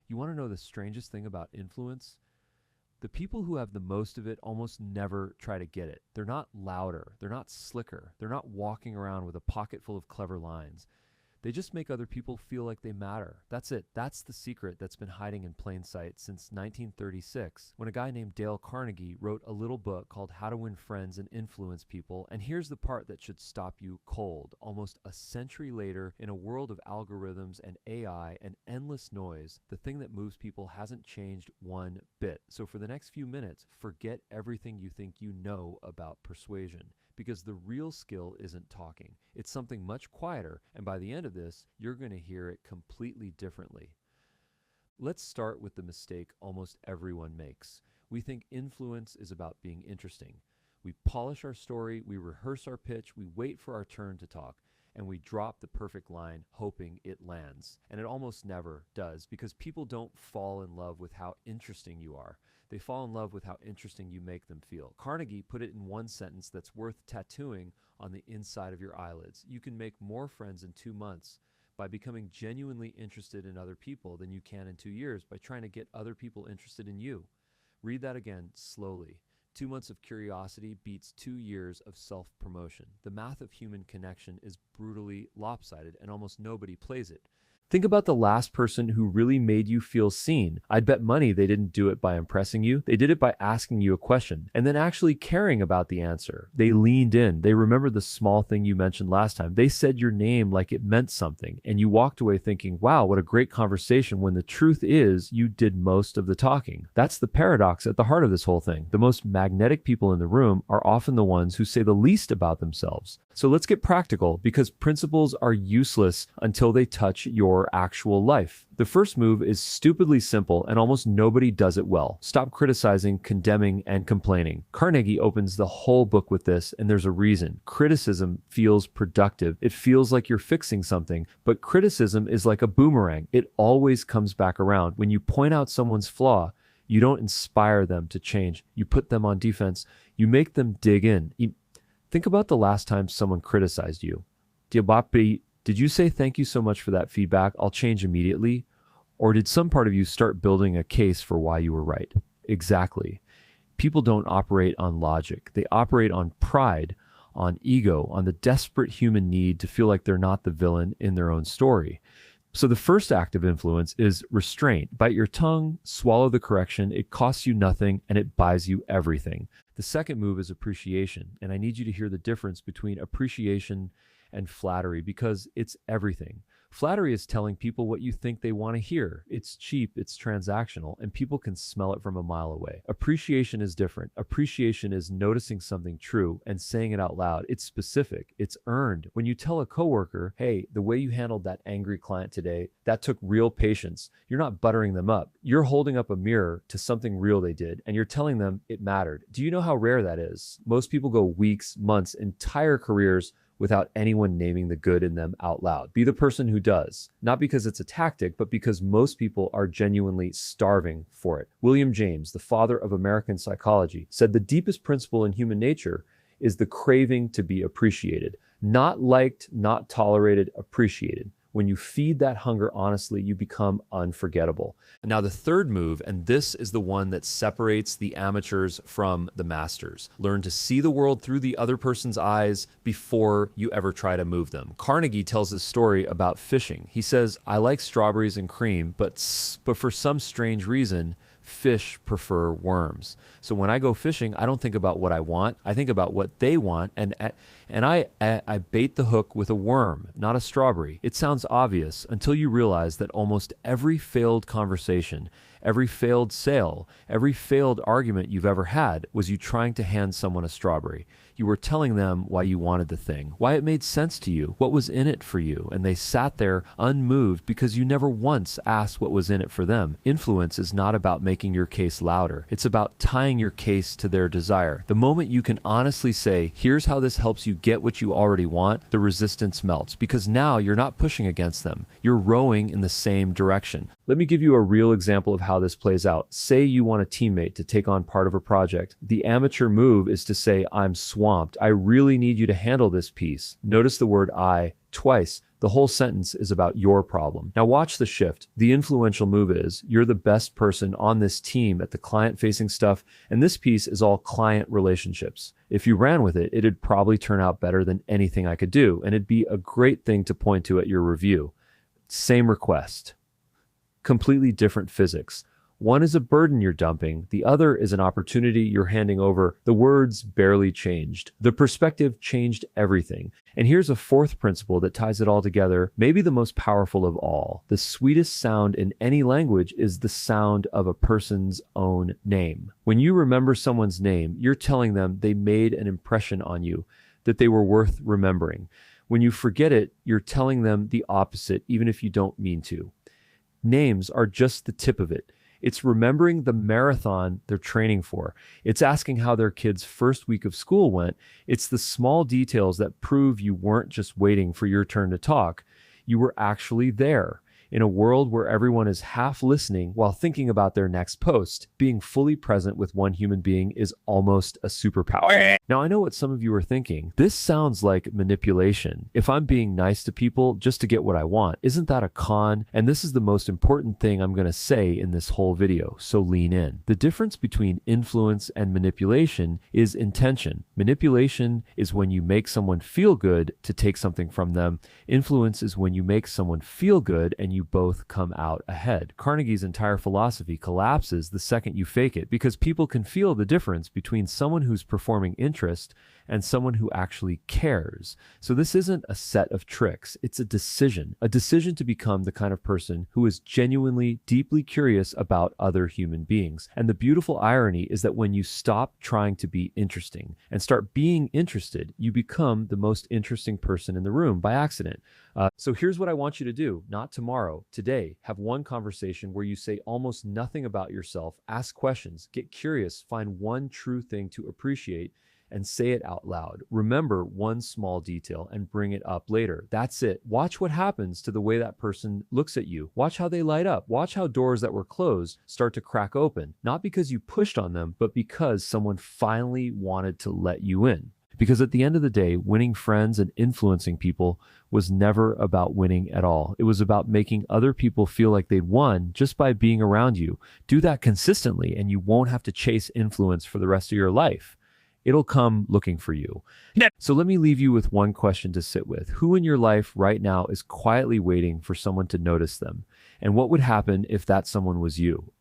You want to know the strangest thing about influence? The people who have the most of it almost never try to get it. They're not louder, they're not slicker, they're not walking around with a pocket full of clever lines. They just make other people feel like they matter. That's it. That's the secret that's been hiding in plain sight since 1936, when a guy named Dale Carnegie wrote a little book called How to Win Friends and Influence People. And here's the part that should stop you cold. Almost a century later, in a world of algorithms and AI and endless noise, the thing that moves people hasn't changed one bit. So for the next few minutes, forget everything you think you know about persuasion. Because the real skill isn't talking. It's something much quieter, and by the end of this, you're going to hear it completely differently. Let's start with the mistake almost everyone makes. We think influence is about being interesting. We polish our story, we rehearse our pitch, we wait for our turn to talk, and we drop the perfect line hoping it lands. And it almost never does, because people don't fall in love with how interesting you are. They fall in love with how interesting you make them feel. Carnegie put it in one sentence that's worth tattooing on the inside of your eyelids. You can make more friends in 2 months by becoming genuinely interested in other people than you can in 2 years by trying to get other people interested in you. Read that again slowly. 2 months of curiosity beats 2 years of self-promotion. The math of human connection is brutally lopsided, and almost nobody plays it. Think about the last person who really made you feel seen. I'd bet money they didn't do it by impressing you. They did it by asking you a question and then actually caring about the answer. They leaned in. They remembered the small thing you mentioned last time. They said your name like it meant something, and you walked away thinking, wow, what a great conversation, when the truth is you did most of the talking. That's the paradox at the heart of this whole thing. The most magnetic people in the room are often the ones who say the least about themselves. So let's get practical, because principles are useless until they touch your actual life. The first move is stupidly simple, and almost nobody does it well. Stop criticizing, condemning, and complaining. Carnegie opens the whole book with this, and there's a reason. Criticism feels productive. It feels like you're fixing something, but criticism is like a boomerang. It always comes back around. When you point out someone's flaw, you don't inspire them to change. You put them on defense. You make them dig in. Think about the last time someone criticized you. Diabapi, did you say thank you so much for that feedback? I'll change immediately? Or did some part of you start building a case for why you were right? Exactly. People don't operate on logic. They operate on pride, on ego, on the desperate human need to feel like they're not the villain in their own story. So the first act of influence is restraint. Bite your tongue, swallow the correction. It costs you nothing, and it buys you everything. The second move is appreciation. And I need you to hear the difference between appreciation and flattery, because it's everything. Flattery is telling people what you think they want to hear. It's cheap, it's transactional, and people can smell it from a mile away. Appreciation is different. Appreciation is noticing something true and saying it out loud. It's specific, it's earned. When you tell a coworker, hey, the way you handled that angry client today, that took real patience, you're not buttering them up. You're holding up a mirror to something real they did, and you're telling them it mattered. Do you know how rare that is? Most people go weeks, months, entire careers without anyone naming the good in them out loud. Be the person who does, not because it's a tactic, but because most people are genuinely starving for it. William James, the father of American psychology, said the deepest principle in human nature is the craving to be appreciated. Not liked, not tolerated, appreciated. When you feed that hunger honestly, you become unforgettable. Now, the third move, and this is the one that separates the amateurs from the masters. Learn to see the world through the other person's eyes before you ever try to move them. Carnegie tells a story about fishing. He says, I like strawberries and cream, but for some strange reason, fish prefer worms. So when I go fishing, I don't think about what I want. I think about what they want, and I bait the hook with a worm, not a strawberry. It sounds obvious until you realize that almost every failed conversation, every failed sale, every failed argument you've ever had was you trying to hand someone a strawberry. You were telling them why you wanted the thing, why it made sense to you, what was in it for you, and they sat there unmoved because you never once asked what was in it for them. Influence is not about making your case louder. It's about tying your case to their desire. The moment you can honestly say, here's how this helps you get what you already want, the resistance melts, because now you're not pushing against them. You're rowing in the same direction. Let me give you a real example of how this plays out. Say you want a teammate to take on part of a project. The amateur move is to say, I'm swamped. I really need you to handle this piece. Notice the word I twice. The whole sentence is about your problem. Now watch the shift. The influential move is you're the best person on this team at the client-facing stuff, and this piece is all client relationships. If you ran with it, it'd probably turn out better than anything I could do, and it'd be a great thing to point to at your review. Same request. Completely different physics. One is a burden you're dumping. The other is an opportunity you're handing over. The words barely changed. The perspective changed everything. And here's a fourth principle that ties it all together, maybe the most powerful of all. The sweetest sound in any language is the sound of a person's own name. When you remember someone's name, you're telling them they made an impression on you, that they were worth remembering. When you forget it, you're telling them the opposite, even if you don't mean to. Names are just the tip of it. It's remembering the marathon they're training for. It's asking how their kid's first week of school went. It's the small details that prove you weren't just waiting for your turn to talk. You were actually there. In a world where everyone is half listening while thinking about their next post, being fully present with one human being is almost a superpower. Now, I know what some of you are thinking. This sounds like manipulation. If I'm being nice to people just to get what I want, isn't that a con? And this is the most important thing I'm going to say in this whole video, so lean in. The difference between influence and manipulation is intention. Manipulation is when you make someone feel good to take something from them. Influence is when you make someone feel good and you both come out ahead. Carnegie's entire philosophy collapses the second you fake it, because people can feel the difference between someone who's performing interest and someone who actually cares. So this isn't a set of tricks, it's a decision to become the kind of person who is genuinely, deeply curious about other human beings. And the beautiful irony is that when you stop trying to be interesting and start being interested, you become the most interesting person in the room by accident. So here's what I want you to do, not tomorrow, today. Have one conversation where you say almost nothing about yourself, ask questions, get curious, find one true thing to appreciate, and say it out loud. Remember one small detail and bring it up later. That's it. Watch what happens to the way that person looks at you. Watch how they light up. Watch how doors that were closed start to crack open. Not because you pushed on them, but because someone finally wanted to let you in. Because at the end of the day, winning friends and influencing people was never about winning at all. It was about making other people feel like they'd won just by being around you. Do that consistently, and you won't have to chase influence for the rest of your life. It'll come looking for you. So let me leave you with one question to sit with. Who in your life right now is quietly waiting for someone to notice them? And what would happen if that someone was you?